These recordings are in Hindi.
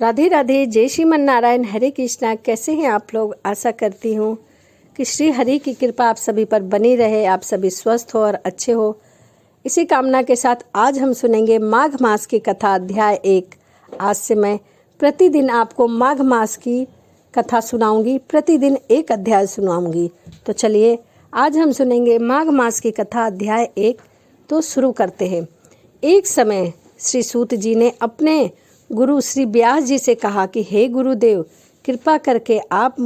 राधे राधे, जय श्रीमन नारायण, हरे कृष्णा। कैसे हैं आप लोग? आशा करती हूँ कि श्री हरि की कृपा आप सभी पर बनी रहे, आप सभी स्वस्थ हो और अच्छे हो। इसी कामना के साथ आज हम सुनेंगे माघ मास की कथा अध्याय 1। आज से मैं प्रतिदिन आपको माघ मास की कथा सुनाऊंगी, प्रतिदिन एक अध्याय सुनाऊंगी। तो चलिए आज हम सुनेंगे माघ मास की कथा अध्याय 1। तो शुरू करते हैं। एक समय श्री सूत जी ने अपने गुरु श्री व्यास जी से कहा कि हे गुरुदेव, कृपा करके आप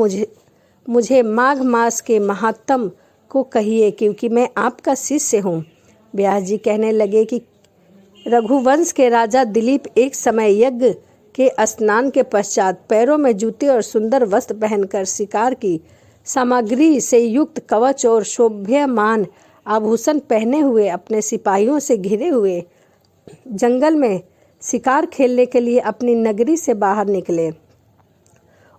मुझे माघ मास के महात्म को कहिए, क्योंकि मैं आपका शिष्य हूँ। व्यास जी कहने लगे कि रघुवंश के राजा दिलीप एक समय यज्ञ के स्नान के पश्चात पैरों में जूते और सुंदर वस्त्र पहनकर शिकार की सामग्री से युक्त कवच और शोभ्यमान आभूषण पहने हुए अपने सिपाहियों से घिरे हुए जंगल में शिकार खेलने के लिए अपनी नगरी से बाहर निकले।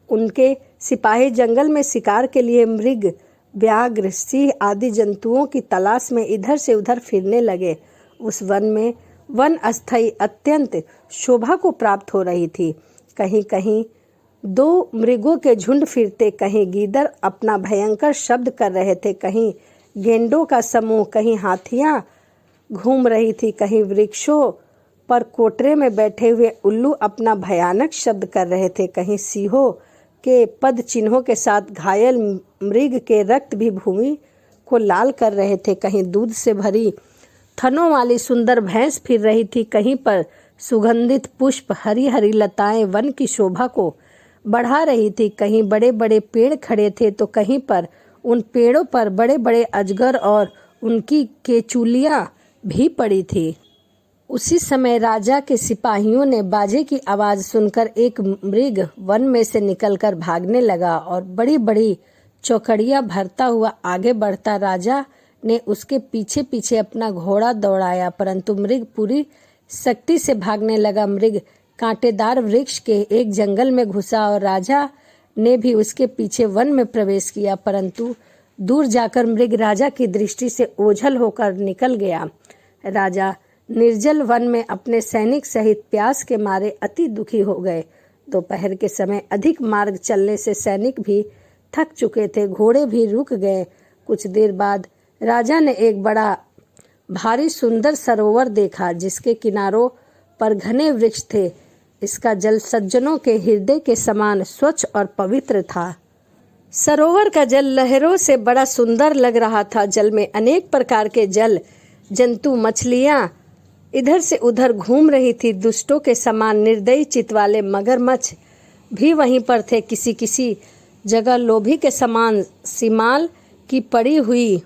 उनके सिपाही जंगल में शिकार के लिए मृग, व्याघ्र, सिंह आदि जंतुओं की तलाश में इधर से उधर फिरने लगे। उस वन में वन अस्थाई अत्यंत शोभा को प्राप्त हो रही थी। कहीं कहीं दो मृगों के झुंड फिरते, कहीं गीदड़ अपना भयंकर शब्द कर रहे थे, कहीं गेंडों का समूह, कहीं हाथियां घूम रही थी, कहीं वृक्षों पर कोटरे में बैठे हुए उल्लू अपना भयानक शब्द कर रहे थे, कहीं सिंहों के पद चिन्हों के साथ घायल मृग के रक्त भी भूमि को लाल कर रहे थे, कहीं दूध से भरी थनों वाली सुंदर भैंस फिर रही थी, कहीं पर सुगंधित पुष्प, हरी हरी लताएं वन की शोभा को बढ़ा रही थी, कहीं बड़े बड़े पेड़ खड़े थे तो कहीं पर उन पेड़ों पर बड़े बड़े अजगर और उनकी केचुलियां भी पड़ी थी। उसी समय राजा के सिपाहियों ने बाजे की आवाज सुनकर एक मृग वन में से निकलकर भागने लगा और बड़ी बड़ी चौकड़ियां भरता हुआ आगे बढ़ता। राजा ने उसके पीछे पीछे अपना घोड़ा दौड़ाया, परंतु मृग पूरी शक्ति से भागने लगा। मृग कांटेदार वृक्ष के एक जंगल में घुसा और राजा ने भी उसके पीछे वन में प्रवेश किया, परंतु दूर जाकर मृग राजा की दृष्टि से ओझल होकर निकल गया। राजा निर्जल वन में अपने सैनिक सहित प्यास के मारे अति दुखी हो गए। दोपहर के समय अधिक मार्ग चलने से सैनिक भी थक चुके थे, घोड़े भी रुक गए। कुछ देर बाद राजा ने एक बड़ा भारी सुंदर सरोवर देखा, जिसके किनारों पर घने वृक्ष थे। इसका जल सज्जनों के हृदय के समान स्वच्छ और पवित्र था। सरोवर का जल लहरों से बड़ा सुंदर लग रहा था। जल में अनेक प्रकार के जल जंतु, मछलियां इधर से उधर घूम रही थी। दुष्टों के समान निर्दयी चित्त वाले मगरमच्छ भी वहीं पर थे। किसी किसी जगह लोभी के समान सीमाल की पड़ी हुई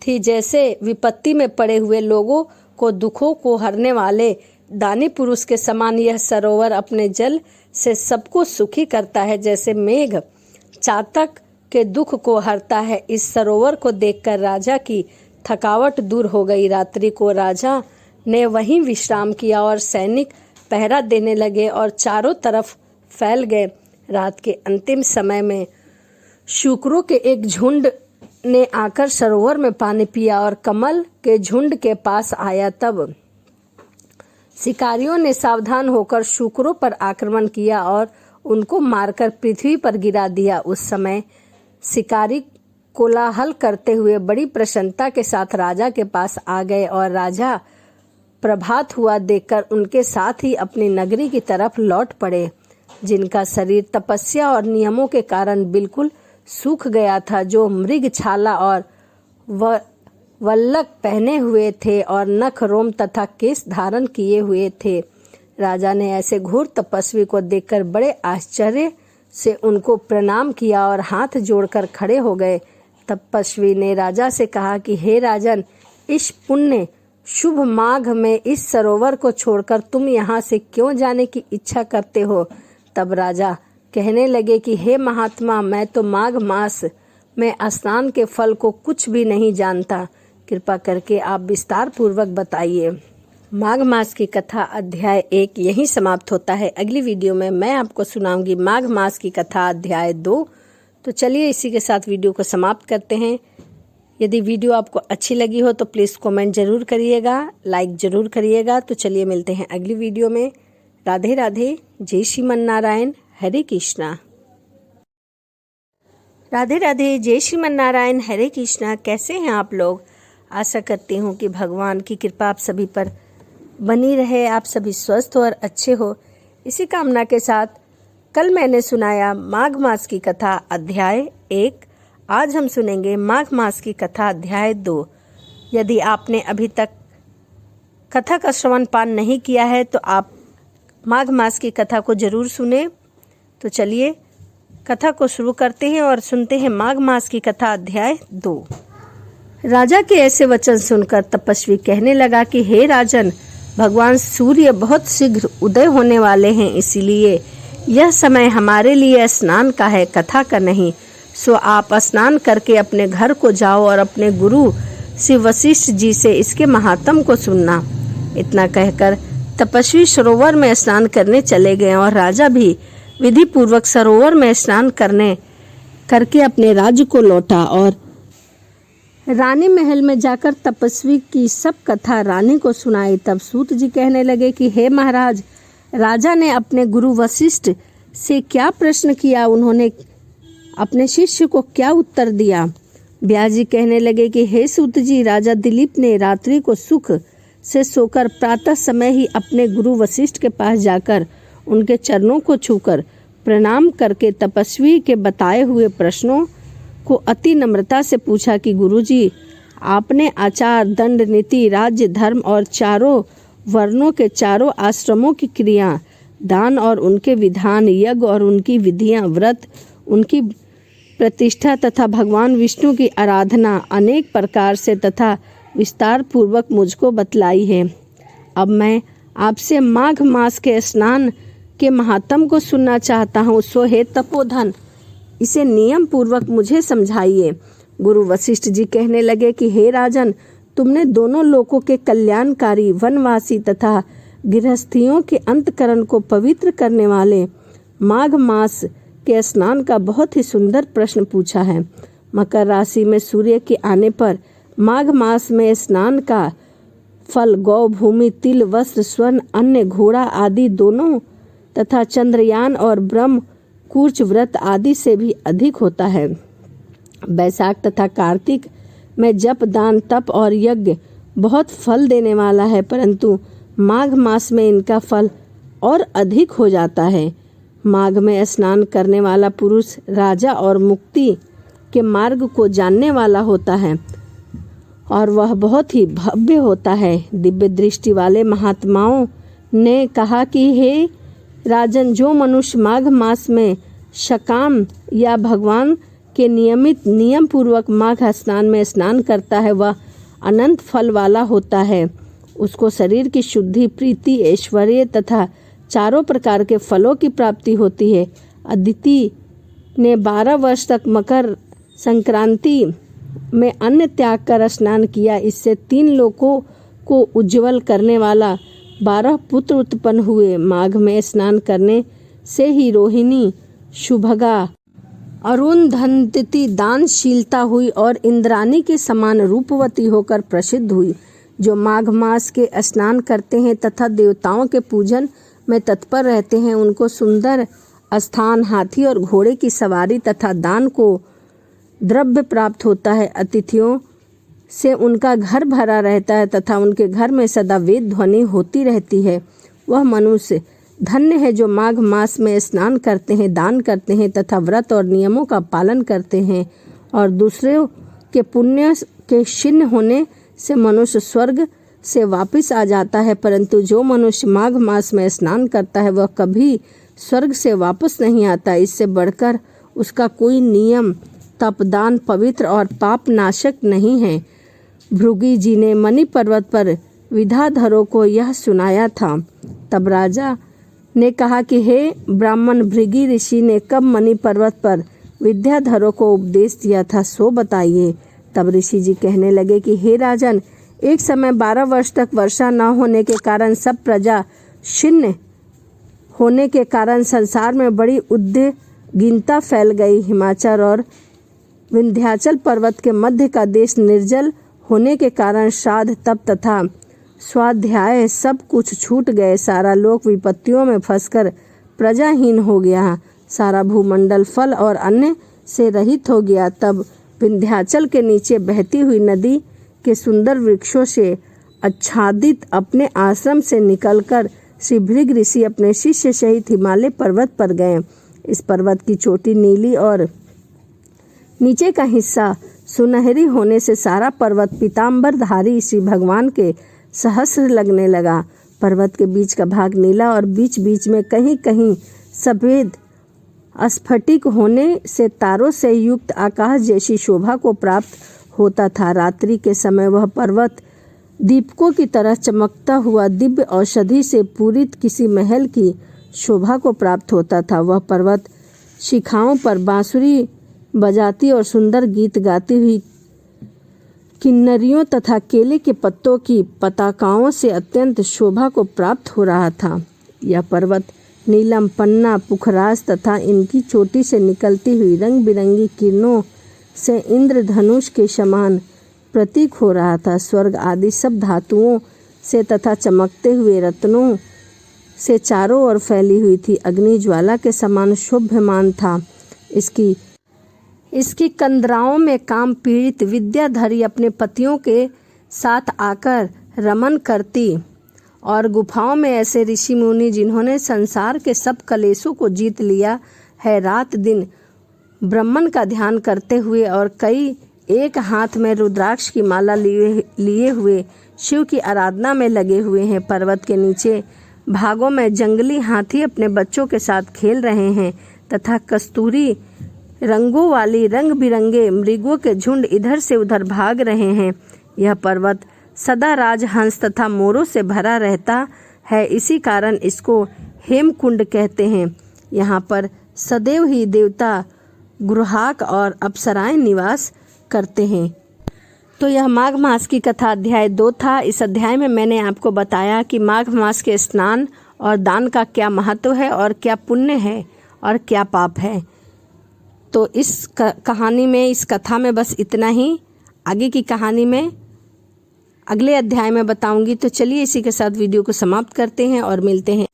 थी, जैसे विपत्ति में पड़े हुए लोगों को दुखों को हरने वाले दानी पुरुष के समान यह सरोवर अपने जल से सबको सुखी करता है, जैसे मेघ चातक के दुख को हरता है। इस सरोवर को देखकर राजा की थकावट दूर हो गई। रात्रि को राजा ने वहीं विश्राम किया और सैनिक पहरा देने लगे और चारों तरफ फैल गए। रात के अंतिम समय में शुकरों के एक झुंड ने आकर सरोवर में पानी पिया और कमल के झुंड के पास आया। तब शिकारियों ने सावधान होकर शुकरों पर आक्रमण किया और उनको मारकर पृथ्वी पर गिरा दिया। उस समय शिकारी कोलाहल करते हुए बड़ी प्रसन्नता के साथ राजा के पास आ गए और राजा प्रभात हुआ देखकर उनके साथ ही अपनी नगरी की तरफ लौट पड़े, जिनका शरीर तपस्या और नियमों के कारण बिल्कुल सूख गया था, जो मृग छाला और वल्लक पहने हुए थे और नख, रोम तथा केश धारण किए हुए थे। राजा ने ऐसे घोर तपस्वी को देखकर बड़े आश्चर्य से उनको प्रणाम किया और हाथ जोड़कर खड़े हो गए। तपस्वी ने राजा से कहा कि हे राजन, इस पुण्य शुभ माघ में इस सरोवर को छोड़कर तुम यहाँ से क्यों जाने की इच्छा करते हो? तब राजा कहने लगे कि हे महात्मा, मैं तो माघ मास में स्नान के फल को कुछ भी नहीं जानता। कृपा करके आप विस्तार पूर्वक बताइए। माघ मास की कथा अध्याय 1 यहीं समाप्त होता है। अगली वीडियो में मैं आपको सुनाऊंगी माघ मास की कथा अध्याय 2। तो चलिए इसी के साथ वीडियो को समाप्त करते हैं। यदि वीडियो आपको अच्छी लगी हो तो प्लीज़ कमेंट ज़रूर करिएगा, लाइक ज़रूर करिएगा। तो चलिए मिलते हैं अगली वीडियो में। राधे राधे, जय श्रीमन नारायण, हरे कृष्णा। राधे राधे, जय श्रीमन नारायण, हरे कृष्णा। कैसे हैं आप लोग? आशा करती हूँ कि भगवान की कृपा आप सभी पर बनी रहे, आप सभी स्वस्थ हो और अच्छे हो। इसी कामना के साथ कल मैंने सुनाया माघ मास की कथा अध्याय 1। आज हम सुनेंगे माघ मास की कथा अध्याय 2। यदि आपने अभी तक कथा का श्रवण पान नहीं किया है तो आप माघ मास की कथा को जरूर सुने। तो चलिए कथा को शुरू करते हैं और सुनते हैं माघ मास की कथा अध्याय 2। राजा के ऐसे वचन सुनकर तपस्वी कहने लगा कि हे राजन, भगवान सूर्य बहुत शीघ्र उदय होने वाले हैं, इसीलिए यह समय हमारे लिए स्नान का है, कथा का नहीं। सो आप स्नान करके अपने घर को जाओ और अपने गुरु श्री वशिष्ठ जी से इसके महात्म को सुनना। इतना कहकर तपस्वी सरोवर में स्नान करने चले गए और राजा भी विधि पूर्वक सरोवर में स्नान करके अपने राज्य को लौटा और रानी महल में जाकर तपस्वी की सब कथा रानी को सुनाई। तब सूत जी कहने लगे कि हे महाराज, राजा ने अपने गुरु वशिष्ठ से क्या प्रश्न किया, उन्होंने अपने शिष्य को क्या उत्तर दिया? व्यास जी कहने लगे कि हे सूत जी, राजा दिलीप ने रात्रि को सुख से सोकर प्रातः समय ही अपने गुरु वशिष्ठ के पास जाकर उनके चरणों को छूकर प्रणाम करके तपस्वी के बताए हुए प्रश्नों को अति नम्रता से पूछा कि गुरुजी, आपने आचार, दंड, नीति, राज्य, धर्म और चारों वर्णों के चारों आश्रमों की क्रिया, दान और उनके विधान, यज्ञ और उनकी विधियां, व्रत, उनकी प्रतिष्ठा तथा भगवान विष्णु की आराधना अनेक प्रकार से तथा विस्तार पूर्वक मुझको बतलाई है। अब मैं आपसे माघ मास के स्नान के महात्म को सुनना चाहता हूँ। सो हे तपोधन, इसे नियम पूर्वक मुझे समझाइए। गुरु वशिष्ठ जी कहने लगे कि हे राजन, तुमने दोनों लोकों के कल्याणकारी, वनवासी तथा गृहस्थियों के अंतकरण को पवित्र करने वाले माघ मास के स्नान का बहुत ही सुंदर प्रश्न पूछा है। मकर राशि में सूर्य के आने पर माघ मास में स्नान का फल गौ, भूमि, तिल, वस्त्र, स्वर्ण, अन्न, घोड़ा आदि दोनों तथा चंद्रयान और ब्रह्म कूर्च व्रत आदि से भी अधिक होता है। बैसाख तथा कार्तिक में जप, दान, तप और यज्ञ बहुत फल देने वाला है, परंतु माघ मास में इनका फल और अधिक हो जाता है। माघ में स्नान करने वाला पुरुष राजा और मुक्ति के मार्ग को जानने वाला होता है और वह बहुत ही भव्य होता है। दिव्य दृष्टि वाले महात्माओं ने कहा कि हे राजन, जो मनुष्य माघ मास में शकाम या भगवान के नियमित नियम पूर्वक माघ स्नान में स्नान करता है, वह अनंत फल वाला होता है। उसको शरीर की शुद्धि, प्रीति, ऐश्वर्य तथा चारों प्रकार के फलों की प्राप्ति होती है। अदिति ने 12 वर्ष तक मकर संक्रांति में अन्न त्याग कर स्नान किया। इससे 3 लोकों को उज्जवल करने वाला 12 पुत्र उत्पन्न हुए। माघ में स्नान करने से ही रोहिणी, शुभगा, अरुंधति दानशीलता हुई और इंद्राणी के समान रूपवती होकर प्रसिद्ध हुई। जो माघ मास के स्नान करते हैं तथा देवताओं के पूजन में तत्पर रहते हैं, उनको सुंदर स्थान, हाथी और घोड़े की सवारी तथा दान को द्रव्य प्राप्त होता है। अतिथियों से उनका घर भरा रहता है तथा उनके घर में सदा वेद ध्वनि होती रहती है। वह मनुष्य धन्य है जो माघ मास में स्नान करते हैं, दान करते हैं तथा व्रत और नियमों का पालन करते हैं। और दूसरों के पुण्य के क्षीण होने से मनुष्य स्वर्ग से वापस आ जाता है, परंतु जो मनुष्य माघ मास में स्नान करता है वह कभी स्वर्ग से वापस नहीं आता। इससे बढ़कर उसका कोई नियम, तप, दान पवित्र और पाप नाशक नहीं है। भृगु जी ने मणि पर्वत पर विद्याधरों को यह सुनाया था। तब राजा ने कहा कि हे ब्राह्मण, भृगु ऋषि ने कब मणि पर्वत पर विद्याधरों को उपदेश दिया था, सो बताइए। तब ऋषि जी कहने लगे कि हे राजन, एक समय 12 वर्ष तक वर्षा न होने के कारण सब प्रजा क्षीण होने के कारण संसार में बड़ी उद्विग्नता फैल गई। हिमाचल और विंध्याचल पर्वत के मध्य का देश निर्जल होने के कारण श्राद्ध, तप तथा स्वाध्याय सब कुछ छूट गए, सारा लोक विपत्तियों में फंसकर प्रजाहीन हो गया, सारा भूमंडल फल और अन्न से रहित हो गया। तब विंध्याचल के नीचे बहती हुई नदी के सुंदर वृक्षों से आच्छादित अपने आश्रम से निकलकर श्री भृग ऋषि अपने शिष्य सहित हिमालय पर्वत पर गए। इस पर्वत की चोटी नीली और नीचे का हिस्सा सुनहरी होने से सारा पर्वत पीताम्बरधारी श्री भगवान के सहस्र लगने लगा। पर्वत के बीच का भाग नीला और बीच बीच में कहीं कहीं सफेद स्फटिक होने से तारों से युक्त आकाश जैसी शोभा को प्राप्त होता था। रात्रि के समय वह पर्वत दीपकों की तरह चमकता हुआ दिव्य औषधि से पूरित किसी महल की शोभा को प्राप्त होता था। वह पर्वत शिखाओं पर बांसुरी बजाती और सुंदर गीत गाती हुई किन्नरियों तथा केले के पत्तों की पताकाओं से अत्यंत शोभा को प्राप्त हो रहा था। यह पर्वत नीलम, पन्ना, पुखराज तथा इनकी चोटी से निकलती हुई रंग बिरंगी किरणों से इंद्रधनुष के समान प्रतीक हो रहा था। स्वर्ग आदि सब धातुओं से तथा चमकते हुए रत्नों से चारों ओर फैली हुई थी। अग्नि ज्वाला के समान शोभ्यमान था। इसकी कंदराओं में काम पीड़ित विद्याधरी अपने पतियों के साथ आकर रमन करती और गुफाओं में ऐसे ऋषि मुनि जिन्होंने संसार के सब कलेशों को जीत लिया है, रात दिन ब्रह्मन का ध्यान करते हुए और कई एक हाथ में रुद्राक्ष की माला लिए हुए शिव की आराधना में लगे हुए हैं। पर्वत के नीचे भागों में जंगली हाथी अपने बच्चों के साथ खेल रहे हैं तथा कस्तूरी रंगों वाली रंग बिरंगे मृगों के झुंड इधर से उधर भाग रहे हैं। यह पर्वत सदा राजहंस तथा मोरों से भरा रहता है, इसी कारण इसको हेमकुंड कहते हैं। यहाँ पर सदैव ही देवता, गुरहाक और अप्सराएं निवास करते हैं। तो यह माघ मास की कथा अध्याय 2 था। इस अध्याय में मैंने आपको बताया कि माघ मास के स्नान और दान का क्या महत्व है और क्या पुण्य है और क्या पाप है। तो इस कहानी में, इस कथा में बस इतना ही। आगे की कहानी में अगले अध्याय में बताऊंगी। तो चलिए इसी के साथ वीडियो को समाप्त करते हैं और मिलते हैं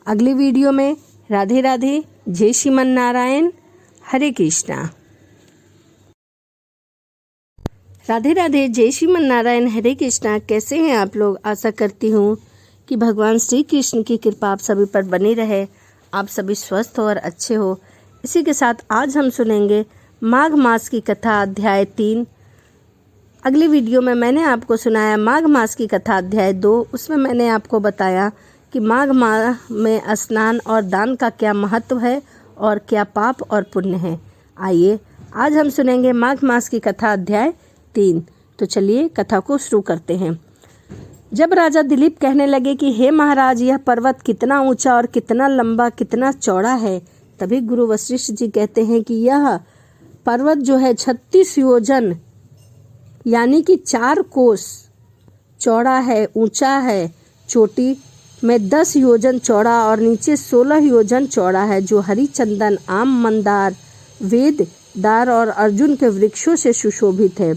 अगली वीडियो में। राधे राधे, जय श्रीमन नारायण, हरे कृष्णा। राधे राधे, जय श्रीमन नारायण, हरे कृष्णा। कैसे हैं आप लोग? आशा करती हूँ कि भगवान श्री कृष्ण की कृपा आप सभी पर बनी रहे, आप सभी स्वस्थ हो और अच्छे हो। इसी के साथ आज हम सुनेंगे माघ मास की कथा अध्याय 3। अगली वीडियो में मैंने आपको सुनाया माघ मास की कथा अध्याय 2। उसमें मैंने आपको बताया कि माघ माह में स्नान और दान का क्या महत्व है और क्या पाप और पुण्य है। आइए आज हम सुनेंगे माघ मास की कथा अध्याय 3। तो चलिए कथा को शुरू करते हैं। जब राजा दिलीप कहने लगे कि हे महाराज, यह पर्वत कितना ऊंचा और कितना लंबा, कितना चौड़ा है, तभी गुरु वशिष्ठ जी कहते हैं कि यह पर्वत जो है 36 योजन यानी कि 4 कोस चौड़ा है, ऊंचा है। चोटी में 10 योजन चौड़ा और नीचे 16 योजन चौड़ा है, जो हरी चंदन, आम, मंदार, वेद, दार और अर्जुन के वृक्षों से सुशोभित है।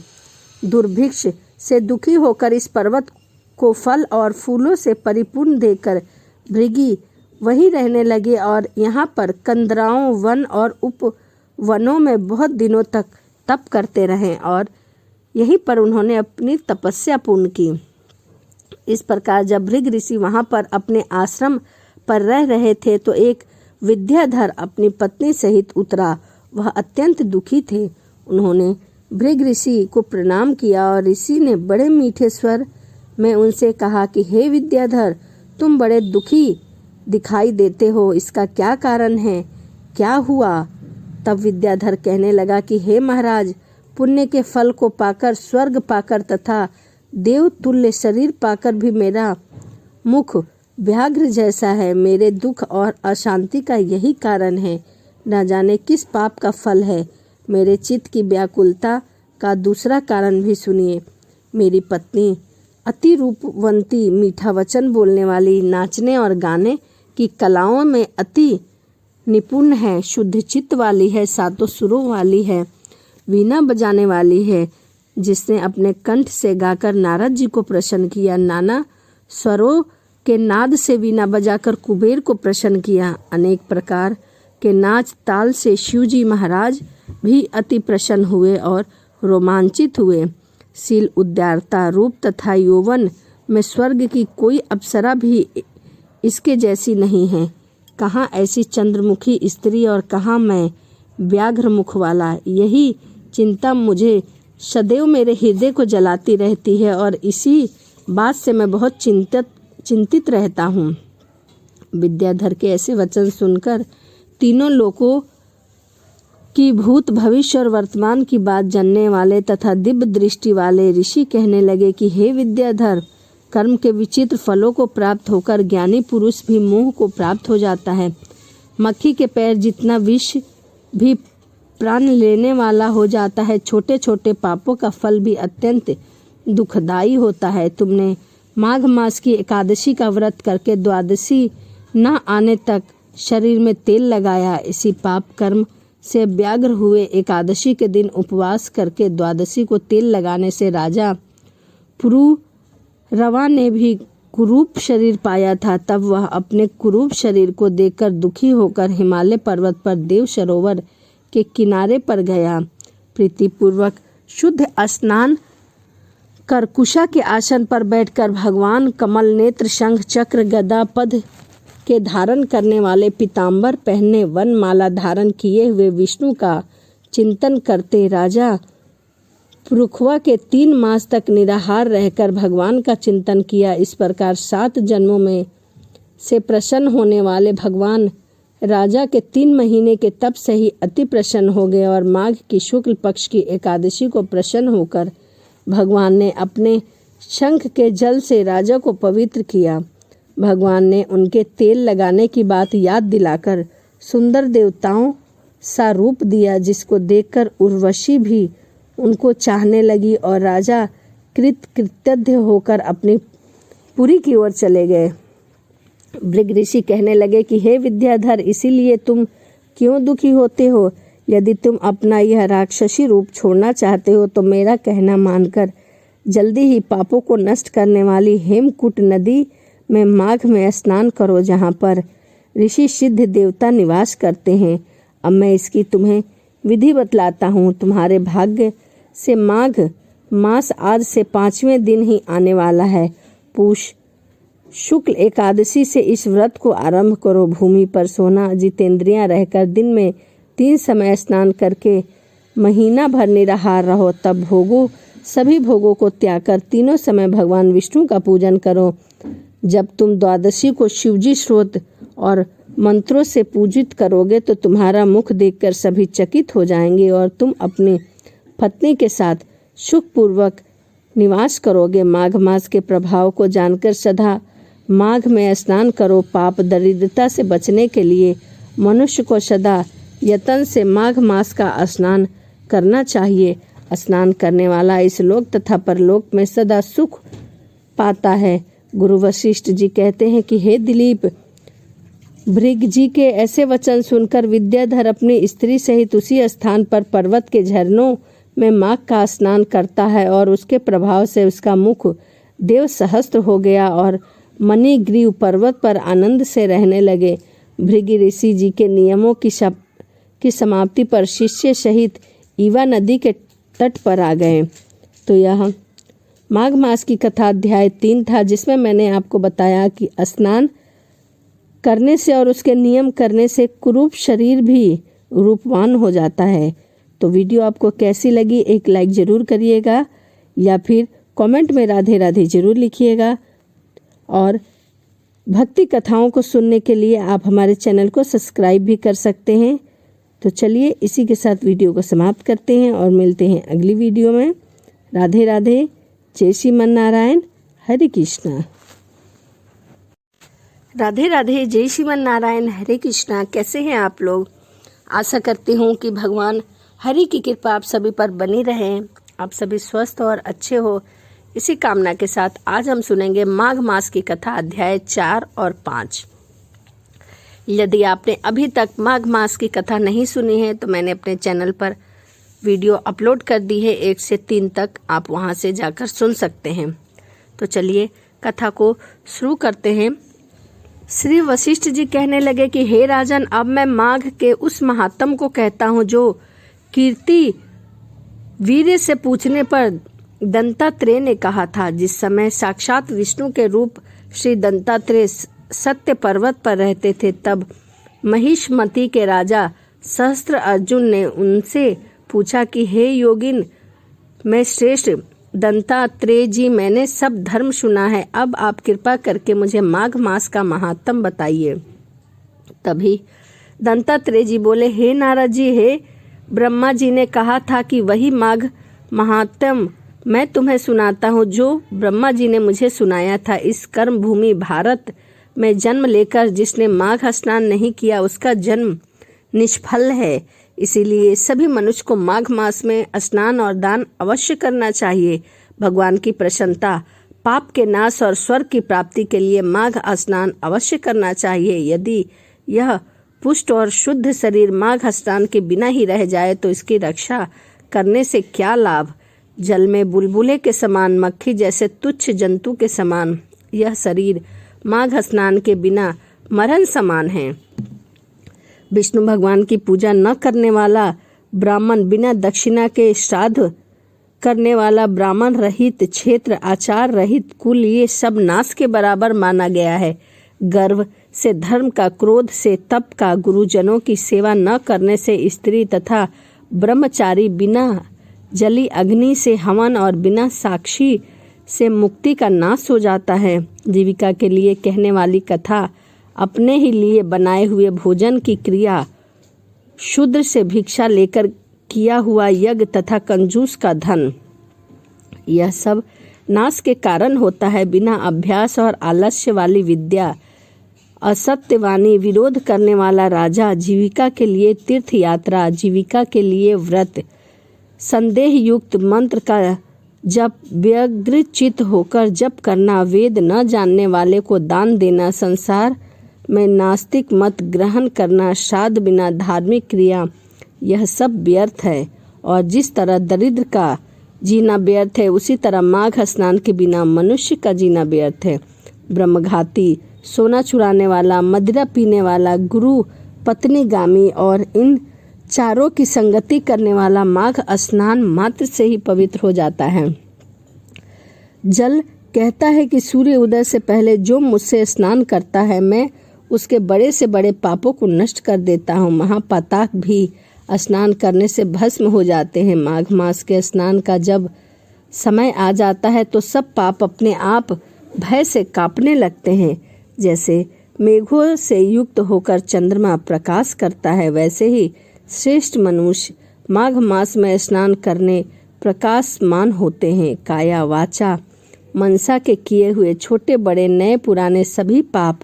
दुर्भिक्ष से दुखी होकर इस पर्वत को फल और फूलों से परिपूर्ण देकर भृगी वहीं रहने लगे और यहाँ पर कंदराओं, वन और उपवनों में बहुत दिनों तक तप करते रहे और यहीं पर उन्होंने अपनी तपस्या पूर्ण की। इस प्रकार जब भृग ऋषि वहाँ पर अपने आश्रम पर रह रहे थे तो एक विद्याधर अपनी पत्नी सहित उतरा। वह अत्यंत दुखी थे। उन्होंने भृग ऋषि को प्रणाम किया और ऋषि ने बड़े मीठे स्वर में उनसे कहा कि हे विद्याधर, तुम बड़े दुखी दिखाई देते हो, इसका क्या कारण है, क्या हुआ? तब विद्याधर कहने लगा कि हे महाराज, पुण्य के फल को पाकर, स्वर्ग पाकर तथा देव तुल्य शरीर पाकर भी मेरा मुख व्याघ्र जैसा है। मेरे दुख और अशांति का यही कारण है। न जाने किस पाप का फल है। मेरे चित्त की व्याकुलता का दूसरा कारण भी सुनिए। मेरी पत्नी अति रूपवंती, मीठा वचन बोलने वाली, नाचने और गाने की कलाओं में अति निपुण है, शुद्ध चित्त वाली है, 7 सुरों वाली है, वीणा बजाने वाली है, जिसने अपने कंठ से गाकर नारद जी को प्रसन्न किया, नाना स्वरों के नाद से वीणा बजाकर कुबेर को प्रसन्न किया। अनेक प्रकार के नाच ताल से शिवजी महाराज भी अति प्रसन्न हुए और रोमांचित हुए। शील, उदारता, रूप तथा यौवन में स्वर्ग की कोई अप्सरा भी इसके जैसी नहीं है। कहाँ ऐसी चंद्रमुखी स्त्री और कहाँ मैं व्याघ्र मुख वाला। यही चिंता मुझे सदैव मेरे हृदय को जलाती रहती है और इसी बात से मैं बहुत चिंतित रहता हूँ। विद्याधर के ऐसे वचन सुनकर तीनों लोकों की भूत, भविष्य और वर्तमान की बात जानने वाले तथा दिव्य दृष्टि वाले ऋषि कहने लगे कि हे विद्याधर, कर्म के विचित्र फलों को प्राप्त होकर ज्ञानी पुरुष भी मोह को प्राप्त हो जाता है। मक्खी के पैर जितना विष भी प्राण लेने वाला हो जाता है, छोटे छोटे पापों का फल भी अत्यंत दुखदायी होता है। तुमने माघ मास की एकादशी का व्रत करके द्वादशी न आने तक शरीर में तेल लगाया। इसी पाप कर्म से व्याग्र हुए एकादशी के दिन उपवास करके द्वादशी को तेल लगाने से राजा पुरुरवा ने भी कुरूप शरीर पाया था। तब वह अपने कुरूप शरीर को देखकर दुखी होकर हिमालय पर्वत पर देव सरोवर के किनारे पर गया। प्रीतिपूर्वक शुद्ध स्नान कर कुशा के आसन पर बैठकर भगवान कमल नेत्र, शंख चक्र गदा पद के धारण करने वाले, पीताम्बर पहने, वन माला धारण किए हुए विष्णु का चिंतन करते राजा पुरुरवा के 3 मास तक निराहार रहकर भगवान का चिंतन किया। इस प्रकार 7 जन्मों में से प्रसन्न होने वाले भगवान राजा के 3 महीने के तप से ही अति प्रसन्न हो गए और माघ की शुक्ल पक्ष की एकादशी को प्रसन्न होकर भगवान ने अपने शंख के जल से राजा को पवित्र किया। भगवान ने उनके तेल लगाने की बात याद दिलाकर सुंदर देवताओं सा रूप दिया, जिसको देखकर उर्वशी भी उनको चाहने लगी और राजा कृतज्ञ होकर अपनी पुरी की ओर चले गए। भृग ऋषि कहने लगे कि हे विद्याधर, इसीलिए तुम क्यों दुखी होते हो? यदि तुम अपना यह राक्षसी रूप छोड़ना चाहते हो तो मेरा कहना मानकर जल्दी ही पापों को नष्ट करने वाली हेमकूट नदी में माघ में स्नान करो, जहाँ पर ऋषि सिद्ध देवता निवास करते हैं। अब मैं इसकी तुम्हें विधि बतलाता हूँ। तुम्हारे भाग्य से माघ मास आज से 5वें दिन ही आने वाला है। पूष शुक्ल एकादशी से इस व्रत को आरंभ करो। भूमि पर सोना, जितेंद्रियां रहकर दिन में 3 समय स्नान करके महीना भर निराहार रहो। तब सभी भोगों को त्याग कर तीनों समय भगवान विष्णु का पूजन करो। जब तुम द्वादशी को शिवजी स्रोत और मंत्रों से पूजित करोगे तो तुम्हारा मुख देखकर सभी चकित हो जाएंगे और तुम अपनी पत्नी के साथ सुखपूर्वक निवास करोगे। माघ मास के प्रभाव को जानकर सदा माघ में स्नान करो। पाप दरिद्रता से बचने के लिए मनुष्य को सदा यत्न से माघ मास का स्नान करना चाहिए। स्नान करने वाला इस लोक तथा परलोक में सदा सुख पाता है। गुरु वशिष्ठ जी कहते हैं कि हे दिलीप, भृग जी के ऐसे वचन सुनकर विद्याधर अपनी स्त्री सहित उसी स्थान पर पर्वत के झरनों में माघ का स्नान करता है और उसके प्रभाव से उसका मुख देव सहस्त्र हो गया और मणिग्रीव पर्वत पर आनंद से रहने लगे। भृग ऋषि जी के नियमों की समाप्ति पर शिष्य सहित ईवा नदी के तट पर आ गए। तो यह माघ मास की कथा अध्याय 3 था, जिसमें मैंने आपको बताया कि स्नान करने से और उसके नियम करने से कुरूप शरीर भी रूपवान हो जाता है। तो वीडियो आपको कैसी लगी, एक लाइक ज़रूर करिएगा या फिर कमेंट में राधे राधे ज़रूर लिखिएगा। और भक्ति कथाओं को सुनने के लिए आप हमारे चैनल को सब्सक्राइब भी कर सकते हैं। तो चलिए इसी के साथ वीडियो को समाप्त करते हैं और मिलते हैं अगली वीडियो में। राधे राधे, जय श्रीमन नारायण, हरे कृष्णा। राधे राधे, जय श्रीमन नारायण, हरे कृष्णा। कैसे हैं आप लोग? आशा करती हूँ कि भगवान हरि की कृपा आप सभी पर बनी रहे, आप सभी स्वस्थ और अच्छे हो। इसी कामना के साथ आज हम सुनेंगे माघ मास की कथा अध्याय 4 और 5। यदि आपने अभी तक माघ मास की कथा नहीं सुनी है तो मैंने अपने चैनल पर वीडियो अपलोड कर दी है, 1 से 3 तक आप वहां से जाकर सुन सकते हैं। तो चलिए कथा को शुरू करते हैं। श्री वशिष्ठ जी कहने लगे कि हे राजन, अब मैं माघ के उस महात्म को कहता हूँ जो कीर्ति वीर्य से पूछने पर दंतात्रेय ने कहा था। जिस समय साक्षात विष्णु के रूप श्री दंतात्रेय सत्य पर्वत पर रहते थे, तब महिष्मति के राजा सहस्त्र अर्जुन ने उनसे पूछा कि हे योगिन, मैं श्रेष्ठ दंतात्रेय जी, मैंने सब धर्म सुना है, अब आप कृपा करके मुझे माघ मास का महात्म बताइए। तभी दंतात्रेय जी बोले, हे नारद जी, हे ब्रह्मा जी ने कहा था कि वही माघ महात्म मैं तुम्हें सुनाता हूँ जो ब्रह्मा जी ने मुझे सुनाया था। इस कर्म भूमि भारत में जन्म लेकर जिसने माघ स्नान नहीं किया उसका जन्म निष्फल है। इसीलिए सभी मनुष्य को माघ मास में स्नान और दान अवश्य करना चाहिए। भगवान की प्रसन्नता, पाप के नाश और स्वर्ग की प्राप्ति के लिए माघ स्नान अवश्य करना चाहिए। यदि यह पुष्ट और शुद्ध शरीर माघ स्नान के बिना ही रह जाए तो इसकी रक्षा करने से क्या लाभ। जल में बुलबुले के समान, मक्खी जैसे तुच्छ जंतु के समान यह शरीर माघ स्नान के बिना मरण समान है। विष्णु भगवान की पूजा न करने वाला ब्राह्मण, बिना दक्षिणा के श्राद्ध करने वाला ब्राह्मण रहित क्षेत्र, आचार रहित कुल, ये सब नाश के बराबर माना गया है। गर्व से धर्म का, क्रोध से तप का, गुरुजनों की सेवा न करने से स्त्री तथा ब्रह्मचारी, बिना जली अग्नि से हवन और बिना साक्षी से मुक्ति का नाश हो जाता है। जीविका के लिए कहने वाली कथा, अपने ही लिए बनाए हुए भोजन की क्रिया, शूद्र से भिक्षा लेकर किया हुआ यज्ञ तथा कंजूस का धन, यह सब नाश के कारण होता है। बिना अभ्यास और आलस्य वाली विद्या, असत्यवाणी, विरोध करने वाला राजा, जीविका के लिए तीर्थ यात्रा, जीविका के लिए व्रत, संदेह युक्त मंत्र का जब व्यग्रचित होकर जप करना, वेद न जानने वाले को दान देना, संसार में नास्तिक मत ग्रहण करना, श्राद्ध बिना धार्मिक क्रिया, यह सब व्यर्थ है। और जिस तरह दरिद्र का जीना व्यर्थ है, उसी तरह माघ स्नान के बिना मनुष्य का जीना व्यर्थ है। ब्रह्मघाती, सोना चुराने वाला, मदिरा पीने वाला, गुरु पत्नीगामी और इन चारों की संगति करने वाला माघ स्नान मात्र से ही पवित्र हो जाता है। जल कहता है कि सूर्य उदय से पहले जो मुझसे स्नान करता है, मैं उसके बड़े से बड़े पापों को नष्ट कर देता हूँ। महापातक भी स्नान करने से भस्म हो जाते हैं। माघ मास के स्नान का जब समय आ जाता है तो सब पाप अपने आप भय से कांपने लगते हैं। जैसे मेघों से युक्त होकर चंद्रमा प्रकाश करता है, वैसे ही श्रेष्ठ मनुष्य माघ मास में स्नान करने प्रकाशमान होते हैं। काया, वाचा, मनसा के किए हुए छोटे बड़े, नए पुराने सभी पाप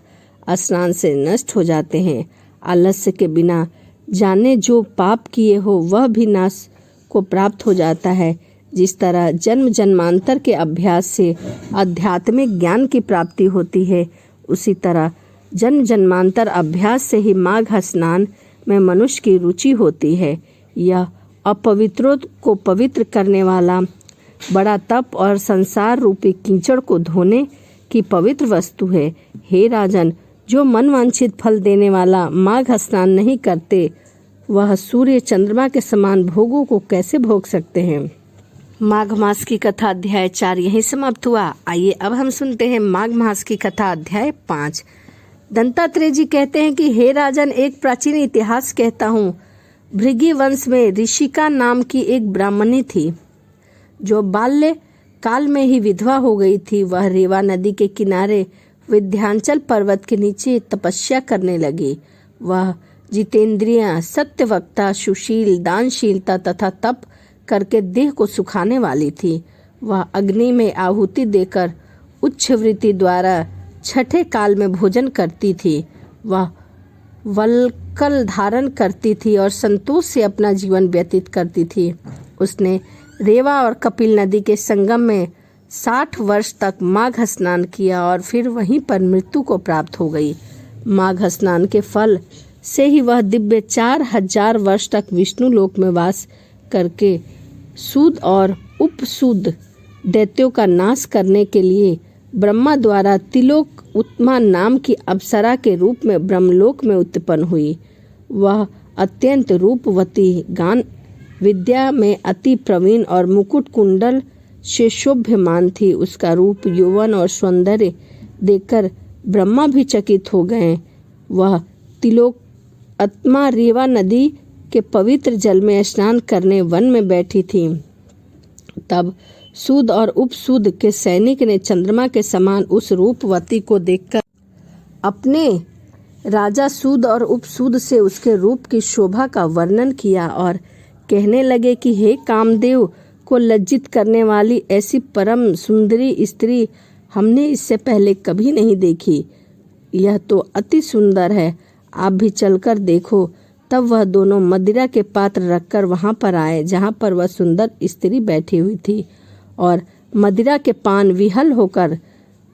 स्नान से नष्ट हो जाते हैं। आलस्य के बिना जाने जो पाप किए हो वह भी नाश को प्राप्त हो जाता है। जिस तरह जन्म जन्मांतर के अभ्यास से आध्यात्मिक ज्ञान की प्राप्ति होती है, उसी तरह जन्म जन्मांतर अभ्यास से ही माघ स्नान में मनुष्य की रुचि होती है। यह अपवित्रों को पवित्र करने वाला बड़ा तप और संसार रूपी कीचड़ को धोने की पवित्र वस्तु है। हे राजन, जो मनवांछित फल देने वाला माघ स्नान नहीं करते, वह सूर्य चंद्रमा के समान भोगों को कैसे भोग सकते हैं। माघ मास की कथा अध्याय 4 यहीं समाप्त हुआ। आइए अब हम सुनते हैं माघ मास की कथा अध्याय 5। दंतात्रेय जी कहते हैं कि हे राजन, एक प्राचीन इतिहास कहता हूँ। भृगि वंश में ऋषिका नाम की एक ब्राह्मणी थी जो बाल्य काल में ही विधवा हो गई थी। वह रेवा नदी के किनारे विंध्याचल पर्वत के नीचे तपस्या करने लगी। वह जितेंद्रिय, सत्यवक्ता, सुशील, दानशीलता तथा तप करके देह को सुखाने वाली थी। वह अग्नि में आहुति देकर उच्च वृत्ति द्वारा छठे काल में भोजन करती थी। वह वल्कल धारण करती थी और संतोष से अपना जीवन व्यतीत करती थी। उसने रेवा और कपिल नदी के संगम में 60 वर्ष तक माघ स्नान किया और फिर वहीं पर मृत्यु को प्राप्त हो गई। माघ स्नान के फल से ही वह दिव्य 4000 वर्ष तक विष्णु लोक में वास करके सूद और उपसूद दैत्यों का नाश करने के लिए ब्रह्मा द्वारा तिलोक उत्तमा नाम की अप्सरा के रूप में ब्रह्मलोक में उत्पन्न हुई। वह अत्यंत रूपवती, गान विद्या में अति प्रवीण और मुकुट कुंडल से शोभ्यमान थी। उसका रूप, यौवन और सौंदर्य देखकर ब्रह्मा भी चकित हो गए। वह तिलोत्तमा रीवा नदी के पवित्र जल में स्नान करने वन में बैठी थी। तब सूद और उपसूद के सैनिक ने चंद्रमा के समान उस रूपवती को देखकर अपने राजा सूद और उपसूद से उसके रूप की शोभा का वर्णन किया और कहने लगे कि हे कामदेव को लज्जित करने वाली ऐसी परम सुंदरी स्त्री हमने इससे पहले कभी नहीं देखी। यह तो अति सुंदर है, आप भी चलकर देखो। तब वह दोनों मदिरा के पात्र रखकर वहां पर आए जहां पर वह सुंदर स्त्री बैठी हुई थी और मदिरा के पान विहल होकर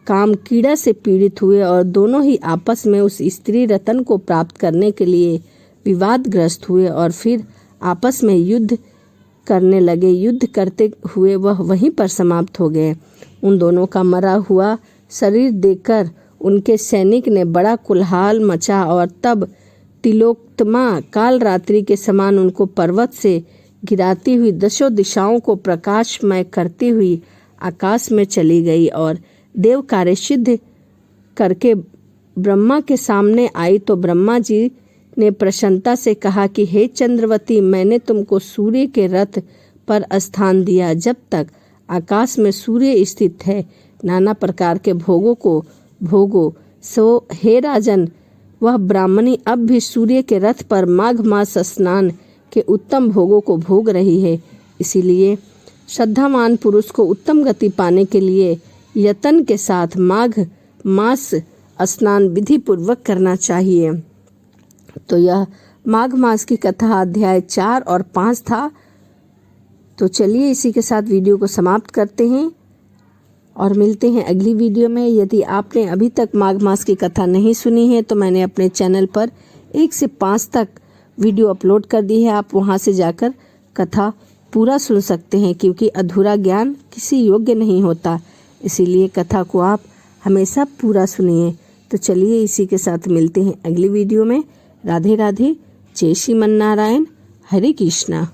काम कीड़ा से पीड़ित हुए और दोनों ही आपस में उस स्त्री रतन को प्राप्त करने के लिए विवादग्रस्त हुए और फिर आपस में युद्ध करने लगे। युद्ध करते हुए वह वहीं पर समाप्त हो गए। उन दोनों का मरा हुआ शरीर देखकर उनके सैनिक ने बड़ा कुल्हाल मचा और तब तिलोत्तमा काल रात्रि के समान उनको पर्वत से गिराती हुई दशों दिशाओं को प्रकाशमय करती हुई आकाश में चली गई और देव कार्य सिद्ध करके ब्रह्मा के सामने आई। तो ब्रह्मा जी ने प्रसन्नता से कहा कि हे चंद्रवती, मैंने तुमको सूर्य के रथ पर स्थान दिया। जब तक आकाश में सूर्य स्थित है, नाना प्रकार के भोगों को भोगो। सो हे राजन, वह ब्राह्मणी अब भी सूर्य के रथ पर माघ मास स्नान के उत्तम भोगों को भोग रही है। इसीलिए श्रद्धावान पुरुष को उत्तम गति पाने के लिए यतन के साथ माघ मास स्नान विधि पूर्वक करना चाहिए। तो यह माघ मास की कथा अध्याय 4 और 5 था। तो चलिए इसी के साथ वीडियो को समाप्त करते हैं और मिलते हैं अगली वीडियो में। यदि आपने अभी तक माघ मास की कथा नहीं सुनी है तो मैंने अपने चैनल पर 1 से 5 तक वीडियो अपलोड कर दी है। आप वहां से जाकर कथा पूरा सुन सकते हैं, क्योंकि अधूरा ज्ञान किसी योग्य नहीं होता। इसीलिए कथा को आप हमेशा पूरा सुनिए। तो चलिए इसी के साथ मिलते हैं अगली वीडियो में। राधे राधे, जय श्रीमन नारायण, हरे कृष्णा।